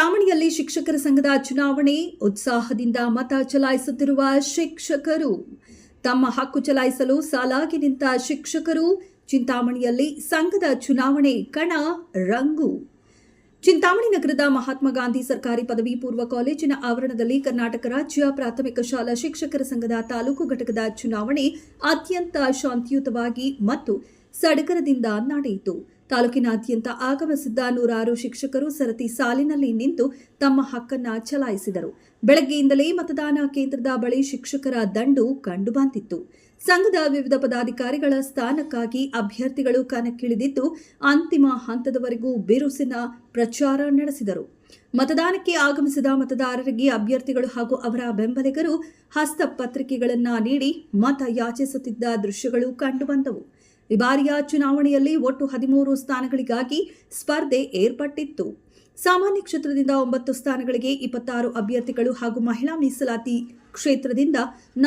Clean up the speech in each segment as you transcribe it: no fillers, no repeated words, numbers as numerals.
ಚಿಂತಾಮಣಿಯಲ್ಲಿ ಶಿಕ್ಷಕರ ಸಂಘದ ಚುನಾವಣೆ ಉತ್ಸಾಹದಿಂದ ಮತ ಚಲಾಯಿಸುತ್ತಿರುವ ಶಿಕ್ಷಕರು. ತಮ್ಮ ಹಕ್ಕು ಚಲಾಯಿಸಲು ಸಾಲಾಗಿ ನಿಂತ ಶಿಕ್ಷಕರು. ಚಿಂತಾಮಣಿಯಲ್ಲಿ ಸಂಘದ ಚುನಾವಣೆ ಕಣ ರಂಗು. ಚಿಂತಾಮಣಿ ನಗರದ ಮಹಾತ್ಮ ಗಾಂಧಿ ಸರ್ಕಾರಿ ಪದವಿ ಪೂರ್ವ ಕಾಲೇಜಿನ ಆವರಣದಲ್ಲಿ ಕರ್ನಾಟಕ ರಾಜ್ಯ ಪ್ರಾಥಮಿಕ ಶಾಲಾ ಶಿಕ್ಷಕರ ಸಂಘದ ತಾಲೂಕು ಘಟಕದ ಚುನಾವಣೆ ಅತ್ಯಂತ ಶಾಂತಿಯುತವಾಗಿ ಮತ್ತು ಸಡಗರದಿಂದ ನಡೆಯಿತು. ತಾಲೂಕಿನಾದ್ಯಂತ ಆಗಮಿಸಿದ್ದ ನೂರಾರು ಶಿಕ್ಷಕರು ಸರತಿ ಸಾಲಿನಲ್ಲಿ ನಿಂತು ತಮ್ಮ ಹಕ್ಕನ್ನು ಚಲಾಯಿಸಿದರು. ಬೆಳಗ್ಗೆಯಿಂದಲೇ ಮತದಾನ ಕೇಂದ್ರದ ಬಳಿ ಶಿಕ್ಷಕರ ದಂಡು ಕಂಡುಬಂದಿತ್ತು. ಸಂಘದ ವಿವಿಧ ಪದಾಧಿಕಾರಿಗಳ ಸ್ಥಾನಕ್ಕಾಗಿ ಅಭ್ಯರ್ಥಿಗಳು ಕಣಕ್ಕಿಳಿದಿದ್ದು ಅಂತಿಮ ಹಂತದವರೆಗೂ ಬಿರುಸಿನ ಪ್ರಚಾರ ನಡೆಸಿದರು. ಮತದಾನಕ್ಕೆ ಆಗಮಿಸಿದ ಮತದಾರರಿಗೆ ಅಭ್ಯರ್ಥಿಗಳು ಹಾಗೂ ಅವರ ಬೆಂಬಲಿಗರು ಹಸ್ತಪತ್ರಿಕೆಗಳನ್ನು ನೀಡಿ ಮತ ಯಾಚಿಸುತ್ತಿದ್ದ ದೃಶ್ಯಗಳು ಕಂಡುಬಂದವು. ಈ ಬಾರಿಯ ಚುನಾವಣೆಯಲ್ಲಿ ಒಟ್ಟು 13 ಸ್ಥಾನಗಳಿಗಾಗಿ ಸ್ಪರ್ಧೆ ಏರ್ಪಟ್ಟಿತ್ತು. ಸಾಮಾನ್ಯ ಕ್ಷೇತ್ರದಿಂದ 9 ಸ್ಥಾನಗಳಿಗೆ 26 ಅಭ್ಯರ್ಥಿಗಳು ಹಾಗೂ ಮಹಿಳಾ ಮೀಸಲಾತಿ ಕ್ಷೇತ್ರದಿಂದ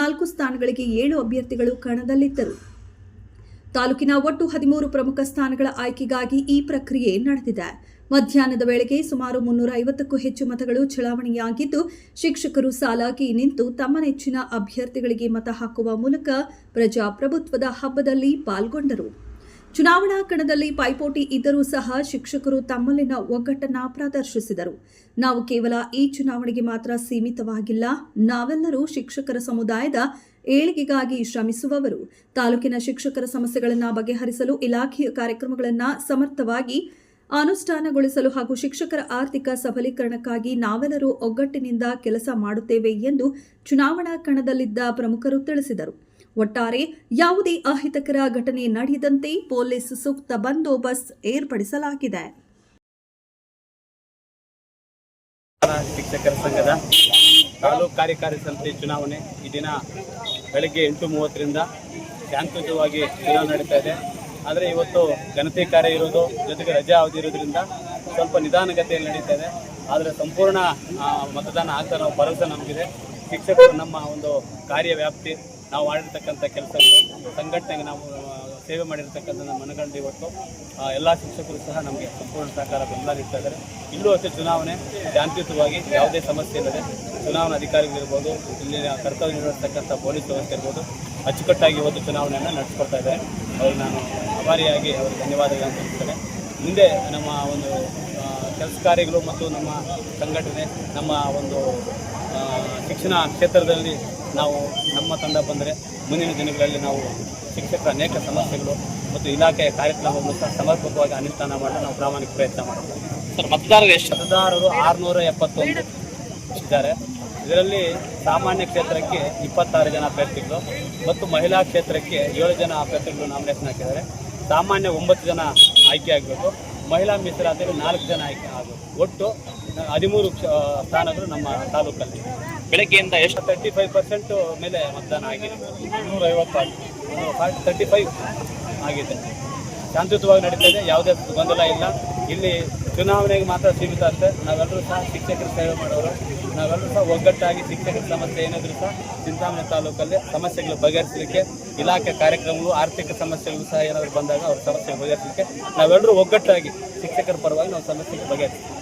4 ಸ್ಥಾನಗಳಿಗೆ 7 ಅಭ್ಯರ್ಥಿಗಳು ಕಣದಲ್ಲಿದ್ದರು. ತಾಲೂಕಿನ ಒಟ್ಟು 13 ಪ್ರಮುಖ ಸ್ಥಾನಗಳ ಆಯ್ಕೆಗಾಗಿ ಈ ಪ್ರಕ್ರಿಯೆ ನಡೆದಿದೆ. ಮಧ್ಯಾಹ್ನದ ವೇಳೆಗೆ ಸುಮಾರು 350ಕ್ಕೂ ಹೆಚ್ಚು ಮತಗಳು ಚಲಾವಣೆಯಾಗಿದ್ದು, ಶಿಕ್ಷಕರು ಸಾಲಾಗಿ ನಿಂತು ತಮ್ಮ ನೆಚ್ಚಿನ ಅಭ್ಯರ್ಥಿಗಳಿಗೆ ಮತ ಹಾಕುವ ಮೂಲಕ ಪ್ರಜಾಪ್ರಭುತ್ವದ ಹಬ್ಬದಲ್ಲಿ ಪಾಲ್ಗೊಂಡರು. ಚುನಾವಣಾ ಕಣದಲ್ಲಿ ಪೈಪೋಟಿ ಇದ್ದರೂ ಸಹ ಶಿಕ್ಷಕರು ತಮ್ಮಲ್ಲಿನ ಒಗ್ಗಟ್ಟನ್ನು ಪ್ರದರ್ಶಿಸಿದರು. ನಾವು ಕೇವಲ ಈ ಚುನಾವಣೆಗೆ ಮಾತ್ರ ಸೀಮಿತವಾಗಿಲ್ಲ, ನಾವೆಲ್ಲರೂ ಶಿಕ್ಷಕರ ಸಮುದಾಯದ ಏಳಿಗೆಗಾಗಿ ಶ್ರಮಿಸುವವರು. ತಾಲೂಕಿನ ಶಿಕ್ಷಕರ ಸಮಸ್ಯೆಗಳನ್ನು ಬಗೆಹರಿಸಲು ಇಲಾಖೆಯ ಕಾರ್ಯಕ್ರಮಗಳನ್ನು ಸಮರ್ಥವಾಗಿ ಅನುಷ್ಠಾನಗೊಳಿಸಲು ಹಾಗೂ ಶಿಕ್ಷಕರ ಆರ್ಥಿಕ ಸಬಲೀಕರಣಕ್ಕಾಗಿ ನಾವೆಲ್ಲರೂ ಒಗ್ಗಟ್ಟಿನಿಂದ ಕೆಲಸ ಮಾಡುತ್ತೇವೆ ಎಂದು ಚುನಾವಣಾ ಕಣದಲ್ಲಿದ್ದ ಪ್ರಮುಖರು ತಿಳಿಸಿದರು. ಒಟ್ಟಾರೆ ಯಾವುದೇ ಅಹಿತಕರ ಘಟನೆ ನಡೆಯದಂತೆ ಪೊಲೀಸ್ ಸೂಕ್ತ ಬಂದೋಬಸ್ತ್ ಏರ್ಪಡಿಸಲಾಗಿದೆ. ಶಿಕ್ಷಕರ ಸಂಘದ ತಾಲೂಕು ಕಾರ್ಯಕಾರಿ ಸಮಿತಿ ಚುನಾವಣೆ ಈ ದಿನ ಬೆಳಗ್ಗೆ 8:30ರಿಂದ ಶಾಂತಿಯುತವಾಗಿ ಚುನಾವಣೆ ನಡೀತಾ ಇದೆ. ಆದರೆ ಇವತ್ತು ಗಣತಿ ಕಾರ್ಯ ಇರೋದು ಜೊತೆಗೆ ರಜಾ ಅವಧಿ ಇರೋದ್ರಿಂದ ಸ್ವಲ್ಪ ನಿಧಾನಗತಿಯಲ್ಲಿ ನಡೀತಾ ಇದೆ. ಆದರೆ ಸಂಪೂರ್ಣ ಮತದಾನ ಆಗ್ತಾ ನಾವು ಭರವಸೆ ನಮಗಿದೆ. ಶಿಕ್ಷಕರು ನಮ್ಮ ಒಂದು ಕಾರ್ಯವ್ಯಾಪ್ತಿ, ನಾವು ಮಾಡಿರ್ತಕ್ಕಂಥ ಕೆಲಸಗಳು, ಸಂಘಟನೆಗೆ ನಾವು ಸೇವೆ ಮಾಡಿರ್ತಕ್ಕಂಥ ಮನಗಂಡು ಇವತ್ತು ಎಲ್ಲ ಶಿಕ್ಷಕರು ಸಹ ನಮಗೆ ಸಂಪೂರ್ಣ ಸಹಕಾರ ಬೆಂಬಲ ನೀಡ್ತಾ ಇದ್ದಾರೆ. ಇಲ್ಲೂ ಅಷ್ಟೇ ಚುನಾವಣೆ ಶಾಂತಿಯುತವಾಗಿ ಯಾವುದೇ ಸಮಸ್ಯೆ ಇಲ್ಲದೆ ಚುನಾವಣಾ ಅಧಿಕಾರಿಗಳಿರ್ಬೋದು, ಇಲ್ಲಿನ ಕರ್ತವ್ಯ ನಿರ್ವಹಿಸ್ತಕ್ಕಂಥ ಪೊಲೀಸ್ ವ್ಯವಸ್ಥೆ ಇರ್ಬೋದು ಅಚ್ಚುಕಟ್ಟಾಗಿ ಇವತ್ತು ಚುನಾವಣೆಯನ್ನು ನಡೆಸ್ಕೊಡ್ತಾ ಇದ್ದಾರೆ. ಅವ್ರಿಗೆ ನಾನು ಆಭಾರಿಯಾಗಿ ಅವರಿಗೆ ಧನ್ಯವಾದಗಳನ್ನು ತಿಳಿಸ್ತೇನೆ. ಮುಂದೆ ನಮ್ಮ ಒಂದು ಕೆಲಸ ಕಾರ್ಯಗಳು ಮತ್ತು ನಮ್ಮ ಸಂಘಟನೆ, ನಮ್ಮ ಒಂದು ಶಿಕ್ಷಣ ಕ್ಷೇತ್ರದಲ್ಲಿ ನಾವು ನಮ್ಮ ತಂಡ ಬಂದರೆ ಮುಂದಿನ ದಿನಗಳಲ್ಲಿ ನಾವು ಶಿಕ್ಷಕರ ಅನೇಕ ಸಮಸ್ಯೆಗಳು ಮತ್ತು ಇಲಾಖೆಯ ಕಾರ್ಯಕ್ರಮಗಳನ್ನು ಸಹ ಸಮರ್ಪಕವಾಗಿ ಅನುಷ್ಠಾನ ಮಾಡಲು ನಾವು ಪ್ರಾಮಾಣಿಕ ಪ್ರಯತ್ನ ಮಾಡ್ತೇವೆ. ಸರ್, ಮತದಾರರು 671 ಇದ್ದಾರೆ. ಇದರಲ್ಲಿ ಸಾಮಾನ್ಯ ಕ್ಷೇತ್ರಕ್ಕೆ 26 ಜನ ಅಭ್ಯರ್ಥಿಗಳು ಮತ್ತು ಮಹಿಳಾ ಕ್ಷೇತ್ರಕ್ಕೆ 7 ಜನ ಅಭ್ಯರ್ಥಿಗಳು ನಾಮಿನೇಷನ್ ಹಾಕಿದ್ದಾರೆ. ಸಾಮಾನ್ಯ 9 ಜನ ಆಯ್ಕೆ ಆಗಬೇಕು. ಮಹಿಳಾ ಮೀಸಲಾತಿಯಲ್ಲಿ 4 ಜನ ಆಯ್ಕೆ ಆಗಬೇಕು. ಒಟ್ಟು 13 ಸ್ಥಾನಗಳು ನಮ್ಮ ತಾಲೂಕಲ್ಲಿ. ಬೆಳಗ್ಗೆಯಿಂದ ಎಷ್ಟು 35% ಮೇಲೆ ಮತದಾನ ಆಗಿದೆ. 35 ಆಗಿದೆ. ಶಾಂತಿಯುತವಾಗಿ ನಡೀತಾ ಇದೆ. ಯಾವುದೇ ಗೊಂದಲ ಇಲ್ಲ. ಇಲ್ಲಿ ಚುನಾವಣೆಗೆ ಮಾತ್ರ ಸೀಮಿತ ಅಷ್ಟೇ. ನಾವೆಲ್ಲರೂ ಸಹ ಶಿಕ್ಷಕರ ಸೇವೆ ಮಾಡೋರು. ನಾವೆಲ್ಲರೂ ಸಹ ಒಗ್ಗಟ್ಟಾಗಿ ಶಿಕ್ಷಕರ ಸಮಸ್ಯೆ ಏನಾದರೂ ಸಹ ಚಿಂತಾಮಣಿ ತಾಲೂಕಲ್ಲಿ ಸಮಸ್ಯೆಗಳು ಬಗೆಹರಿಸಲಿಕ್ಕೆ, ಇಲಾಖೆ ಕಾರ್ಯಕ್ರಮಗಳು, ಆರ್ಥಿಕ ಸಮಸ್ಯೆಗಳು ಸಹ ಏನಾದರೂ ಬಂದಾಗ ಅವ್ರ ಸಮಸ್ಯೆ ಬಗೆಹರಿಸಲಿಕ್ಕೆ ನಾವೆಲ್ಲರೂ ಒಗ್ಗಟ್ಟಾಗಿ ಶಿಕ್ಷಕರ ಪರವಾಗಿ ನಾವು ಸಮಸ್ಯೆಗೆ ಬಗೆಹರಿಸ್ತೀವಿ.